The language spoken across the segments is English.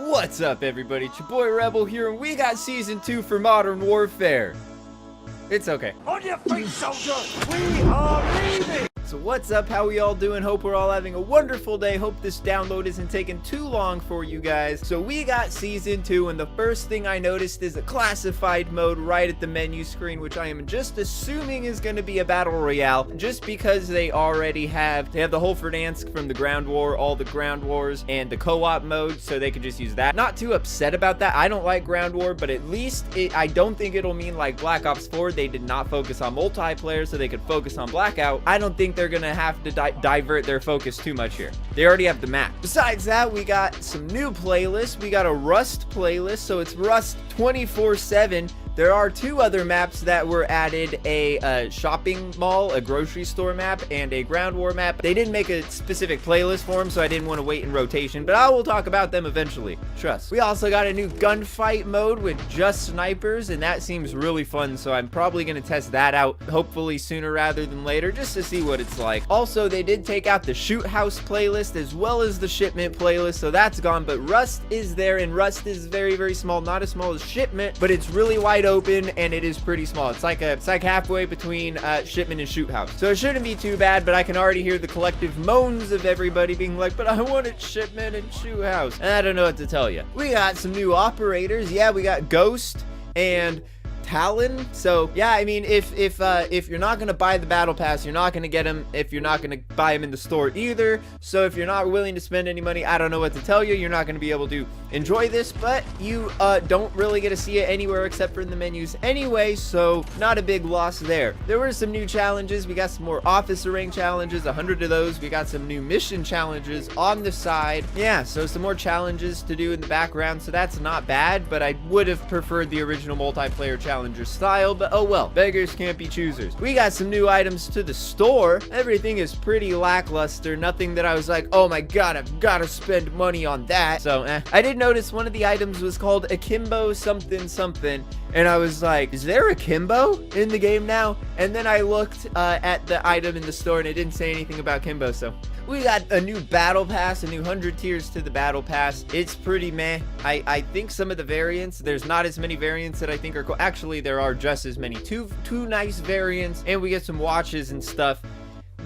What's up, everybody? It's your boy Rebel here, and we got Season 2 for Modern Warfare. It's okay. On your feet, soldier! We are leaving! So what's up? How we all doing? Hope we're all having a wonderful day. Hope this download isn't taking too long for you guys. So we got Season 2, and the first thing I noticed is a classified mode right at the menu screen, which I am just assuming is going to be a battle royale, just because they already have the whole Verdansk from the ground war, all the ground wars, and the co-op mode, so they could just use that. Not too upset about that. I don't like ground war, but at least I don't think it'll mean like Black Ops 4. They did not focus on multiplayer, so they could focus on Blackout. I don't think they're gonna have to divert their focus too much here. They already have the map. Besides that, we got some new playlists. We got a Rust playlist, so it's Rust 24/7. There are two other maps that were added, a shopping mall, a grocery store map, and a ground war map. They didn't make a specific playlist for them, so I didn't want to wait in rotation, but I will talk about them eventually. Trust. We also got a new gunfight mode with just snipers, and that seems really fun, so I'm probably going to test that out, hopefully sooner rather than later, just to see what it's like. Also, they did take out the shoot house playlist as well as the shipment playlist, so that's gone, but Rust is there, and Rust is very, very small, not as small as shipment, but it's really wide open, and it is pretty small. It's like halfway between shipment and shoot house, so it shouldn't be too bad. But I can already hear the collective moans of everybody being like, but I wanted shipment and shoot house, and I don't know what to tell you. We got some new operators. Yeah, we got Ghost and Talon. So yeah, I mean, if you're not gonna buy the battle pass, you're not gonna get them if you're not gonna buy them in the store either. So if you're not willing to spend any money, I don't know what to tell you. You're not gonna be able to enjoy this, but you don't really get to see it anywhere except for in the menus anyway, so not a big loss there. There were some new challenges. We got some more officer rank challenges, 100 of those. We got some new mission challenges on the side. Yeah, so some more challenges to do in the background, so that's not bad, but I would have preferred the original multiplayer challenger style, but oh well, beggars can't be choosers. We got some new items to the store. Everything is pretty lackluster. Nothing that I was like, oh my god, I've got to spend money on that. So I did notice one of the items was called Akimbo something something, and I was like, is there Akimbo in the game now? And then I looked at the item in the store, and it didn't say anything about Kimbo. So we got a new battle pass, a new 100 tiers to the battle pass. It's pretty meh. I think some of the variants, there's not as many variants that I think are cool. Actually, there are just as many. Two nice variants, and we get some watches and stuff.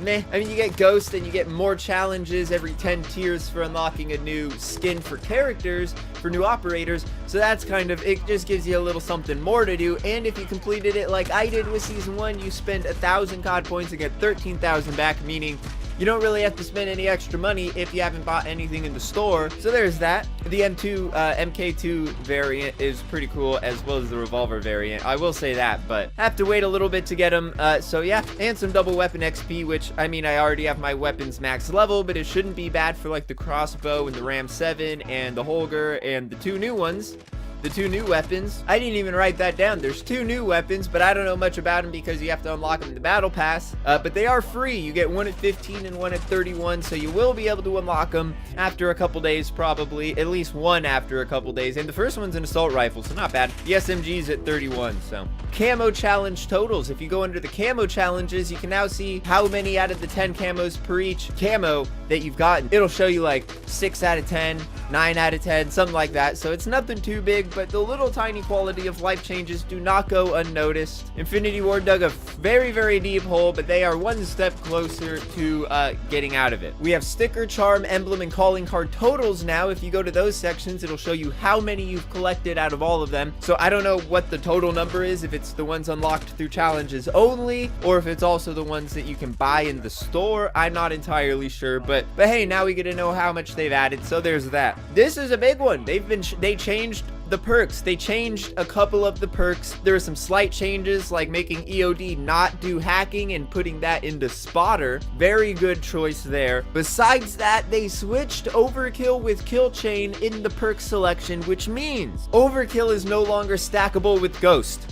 Meh. I mean, you get Ghost, and you get more challenges every 10 tiers for unlocking a new skin for characters, for new operators. So that's kind of, it just gives you a little something more to do. And if you completed it like I did with Season 1, you spend 1,000 COD points and get 13,000 back, meaning you don't really have to spend any extra money if you haven't bought anything in the store. So there's that. The MK2 variant is pretty cool, as well as the revolver variant. I will say that, but have to wait a little bit to get them. So yeah, and some double weapon XP, which, I mean, I already have my weapons max level, but it shouldn't be bad for like the crossbow and the Ram 7 and the Holger and the two new ones. The two new weapons. I didn't even write that down. There's two new weapons, but I don't know much about them because you have to unlock them in the battle pass. But they are free. You get one at 15 and one at 31, so you will be able to unlock them after a couple days, probably. At least one after a couple days. And the first one's an assault rifle, so not bad. The SMG's at 31, so. Camo challenge totals. If you go under the camo challenges, you can now see how many out of the 10 camos per each camo that you've gotten. It'll show you like 6 out of 10, 9 out of 10, something like that. So it's nothing too big, but the little tiny quality of life changes do not go unnoticed. Infinity Ward dug a very, very deep hole, but they are one step closer to getting out of it. We have sticker, charm, emblem, and calling card totals now. If you go to those sections, it'll show you how many you've collected out of all of them. So I don't know what the total number is, if it's the ones unlocked through challenges only, or if it's also the ones that you can buy in the store. I'm not entirely sure, but hey, now we get to know how much they've added, so there's that. This is a big one. They changed the perks. They changed a couple of the perks. There were some slight changes, like making EOD not do hacking and putting that into spotter. Very good choice there. Besides that, they switched overkill with kill chain in the perk selection, which means overkill is no longer stackable with ghost.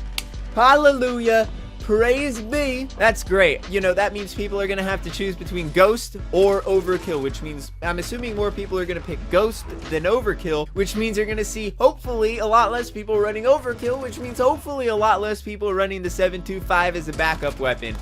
Hallelujah. Praise be. That's great. You know, that means people are going to have to choose between Ghost or Overkill, which means I'm assuming more people are going to pick Ghost than Overkill, which means you're going to see hopefully a lot less people running Overkill, which means hopefully a lot less people running the 7.25 as a backup weapon.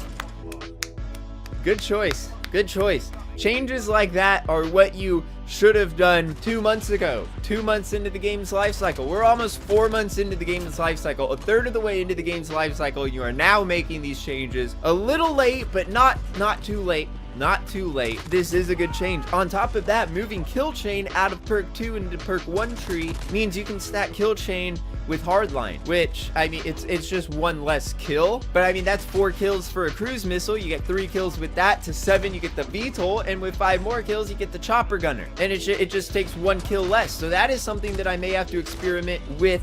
Good choice. Good choice. Changes like that are what you should have done 2 months ago, 2 months into the game's life cycle. We're almost 4 months into the game's life cycle, a third of the way into the game's life cycle. You are now making these changes a little late, but not too late. Not too late. This is a good change. On top of that, moving kill chain out of perk 2 into perk 1 tree means you can stack kill chain with hardline, which, I mean, it's just one less kill, but I mean, that's 4 kills for a cruise missile. You get 3 kills with that, to 7 you get the VTOL, and with 5 more kills you get the chopper gunner, and it just takes 1 kill less. So that is something that I may have to experiment with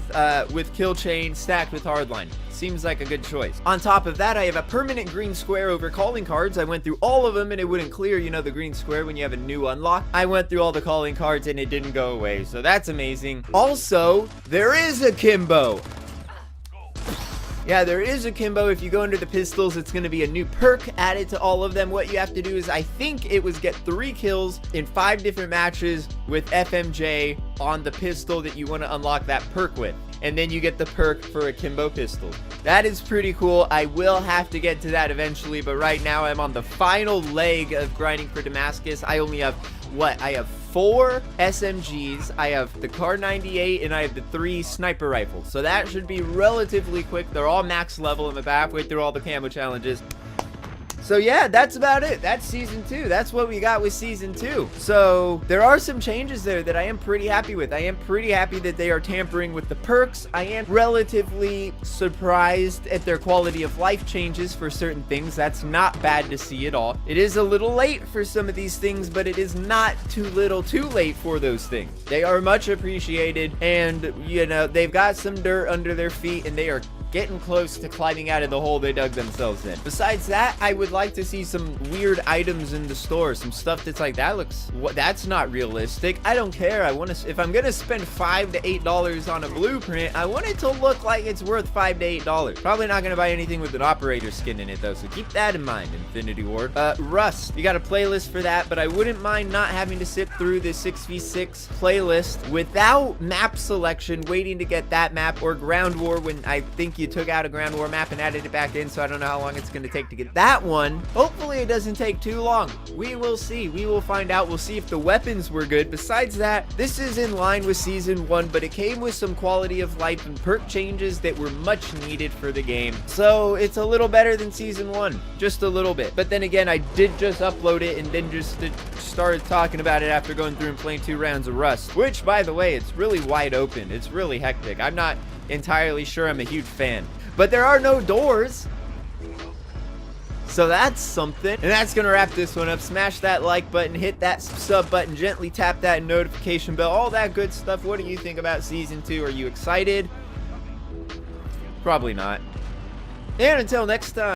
kill chain stacked with hardline. Seems like a good choice. On top of that, I have a permanent green square over calling cards. I went through all of them and it wouldn't clear, you know, the green square when you have a new unlock. I went through all the calling cards and it didn't go away, so that's amazing. Also, there is a Kimbo. Yeah, there is a Kimbo. If you go under the pistols, it's going to be a new perk added to all of them. What you have to do is, I think it was get 3 kills in 5 different matches with FMJ on the pistol that you want to unlock that perk with. And then you get the perk for a Kimbo pistol. That is pretty cool. I will have to get to that eventually, but right now I'm on the final leg of grinding for Damascus. I only have, what? I have 4 SMGs, I have the Kar 98, and I have the 3 sniper rifles. So that should be relatively quick. They're all max level. I'm about halfway through all the camo challenges. So yeah, that's about it. That's season 2. That's what we got with season 2. So there are some changes there that I am pretty happy with. I am pretty happy that they are tampering with the perks. I am relatively surprised at their quality of life changes for certain things. That's not bad to see at all. It is a little late for some of these things, but it is not too little too late for those things. They are much appreciated, and you know, they've got some dirt under their feet and they are getting close to climbing out of the hole they dug themselves in. Besides that, I would like to see some weird items in the store, some stuff that's like, that's not realistic. I don't care. If I'm gonna spend $5 to $8 on a blueprint, I want it to look like it's worth $5 to $8. Probably not gonna buy anything with an operator skin in it though, so keep that in mind, Infinity Ward. Rust, you got a playlist for that, but I wouldn't mind not having to sit through the 6v6 playlist without map selection, waiting to get that map, or ground war when I think you took out a ground war map and added it back in, so I don't know how long it's going to take to get that one. Hopefully it doesn't take too long. We will see. We will find out. We'll see if the weapons were good. Besides that, this is in line with season 1, but it came with some quality of life and perk changes that were much needed for the game. So it's a little better than season 1, just a little bit. But then again, I did just upload it and then just started talking about it after going through and playing 2 rounds of Rust, which, by the way, it's really wide open. It's really hectic. I'm not entirely sure I'm a huge fan, but there are no doors, so that's something. And that's gonna wrap this one up. Smash that like button, hit that sub button, gently tap that notification bell, all that good stuff. What do you think about season 2? Are you excited? Probably not. And until next time.